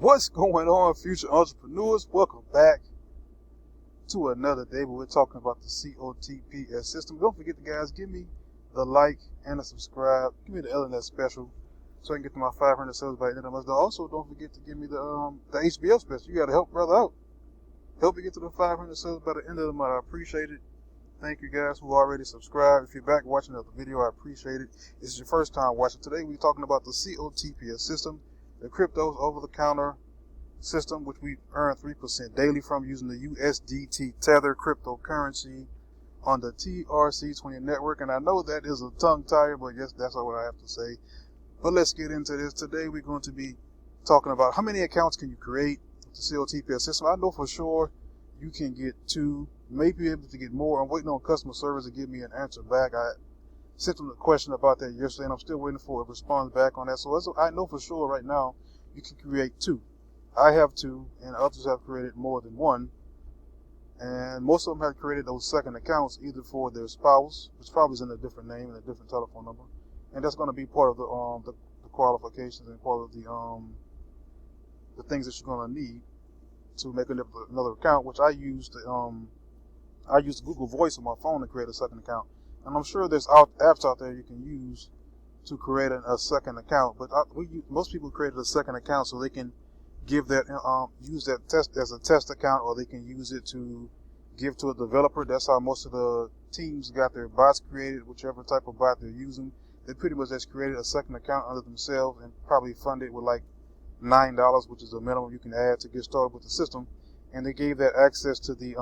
What's going on, future entrepreneurs? Welcome back to another day where we're talking about the COTPS system. Don't forget, guys, give me the like and the subscribe. Give me the LNS special so I can get to my 500 subs by the end of the month. Also, don't forget to give me the HBL special. You got to help brother out. Help me get to the 500 subs by the end of the month. I appreciate it. Thank you guys who already subscribed. If you're back watching another video, I appreciate it. If this is your first time watching, today we're talking about the COTPS system, the cryptos over-the-counter system, which we earn 3% daily from using the USDT Tether cryptocurrency on the TRC20 network. And I know that is a tongue tire, but yes, that's all I have to say. But let's get into this. Today we're going to be talking about how many accounts can you create with the COTPS system. I know for sure you can get 2, maybe able to get more. I'm waiting on customer service to give me an answer back. I sent them a question about that yesterday, and I'm still waiting for a response back on that. So I know for sure right now you can create 2. I have 2, and others have created more than 1. And most of them have created those second accounts either for their spouse, which probably is in a different name and a different telephone number. And that's going to be part of the qualifications and part of the things that you're going to need to make another account, which I used Google Voice on my phone to create a second account. And I'm sure there's apps out there you can use to create a second account. But most people created a second account so they can give that use that test as a test account, or they can use it to give to a developer. That's how most of the teams got their bots created, whichever type of bot they're using. They pretty much just created a second account under themselves and probably funded with like $9, which is the minimum you can add to get started with the system. And they gave that access to the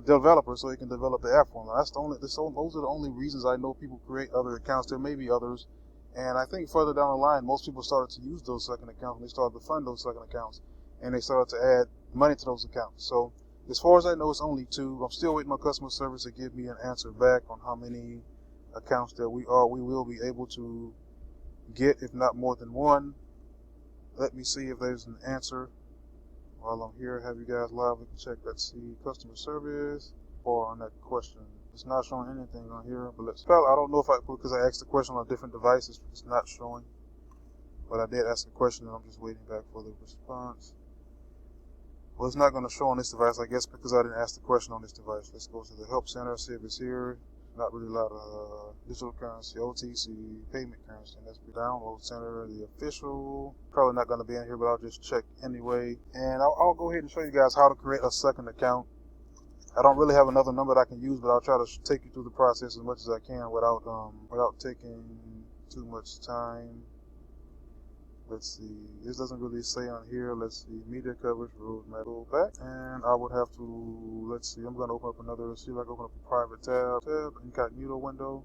developer so he can develop the app for them. Those are the only reasons I know people create other accounts. There may be others. And I think further down the line, most people started to use those second accounts, and they started to fund those second accounts, and they started to add money to those accounts. So as far as I know, it's only 2. I'm still waiting on customer service to give me an answer back on how many accounts that we will be able to get, if not more than 1. Let me see if there's an answer. While I'm here, have you guys live, we can check. Let's see, customer service, or on that question. It's not showing anything on here, but let's spell. I don't know because I asked the question on a different device, it's not showing. But I did ask a question, and I'm just waiting back for the response. Well, it's not going to show on this device, I guess, because I didn't ask the question on this device. Let's go to the help center, see if it's here. Not really a lot of digital currency, OTC, payment currency, and that's the download center, the official. Probably not going to be in here, but I'll just check anyway. And I'll go ahead and show you guys how to create a second account. I don't really have another number that I can use, but I'll try to take you through the process as much as I can without taking too much time. Let's see. This doesn't really say on here. Let's see. Media coverage, roadmap, go back. And I would have to, let's see. I'm going to open up see if I can open up a private tab, incognito window.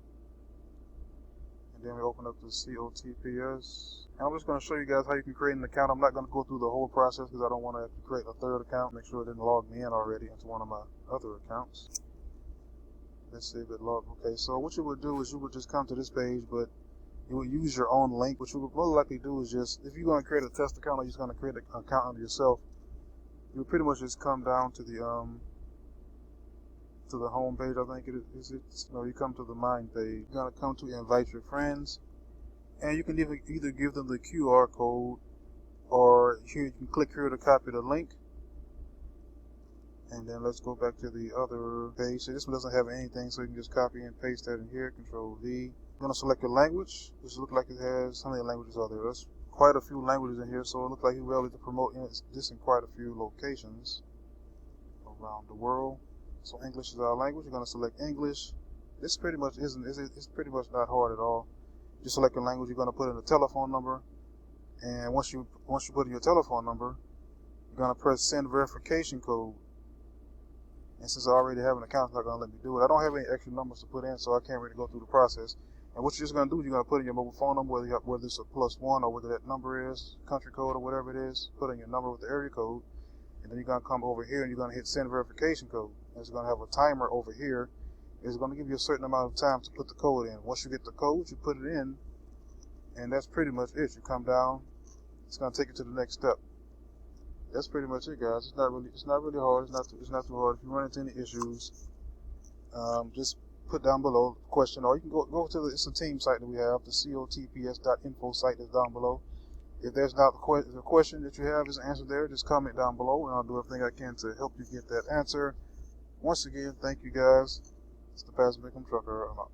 And then we open up the COTPS. And I'm just going to show you guys how you can create an account. I'm not going to go through the whole process because I don't want to have to create a third account. Make sure it didn't log me in already into one of my other accounts. Let's see if it logged. Okay, so what you would do is you would just come to this page, but you would use your own link. What you would most likely do is just, if you're going to create a test account or you're just going to create an account under yourself, you would pretty much just come down to the home page. I think it is. No, you come to the mine page. You're going to come to invite your friends, and you can either give them the QR code, or here you can click here to copy the link. And then let's go back to the other page. So this one doesn't have anything, so you can just copy and paste that in here. Control V. You're going to select your language. This looks like it has, how many languages are there? There's quite a few languages in here, so it looks like you're able to promote this in quite a few locations around the world. So English is our language. You're going to select English. This pretty much it's pretty much not hard at all. You select your language. You're going to put in a telephone number, and once you put in your telephone number, you're going to press send verification code. And since I already have an account, it's not going to let me do it. I don't have any extra numbers to put in, so I can't really go through the process. And what you're just going to do is you're going to put in your mobile phone number, whether it's a +1 or whether that number is country code or whatever it is. Put in your number with the area code, and then you're going to come over here and you're going to hit send verification code. And it's going to have a timer over here. It's going to give you a certain amount of time to put the code in. Once you get the code, you put it in, and that's pretty much it. You come down. It's going to take you to the next step. That's pretty much it, guys. It's not really hard. It's not too hard. If you run into any issues, just put down below the question, or you can go to it's a team site that we have, the cotps.info site that's down below, If there's not the question that you have is answered there, just comment down below and I'll do everything I can to help you get that answer. Once again, thank you guys. It's the Fast Income Trucker. I'm out.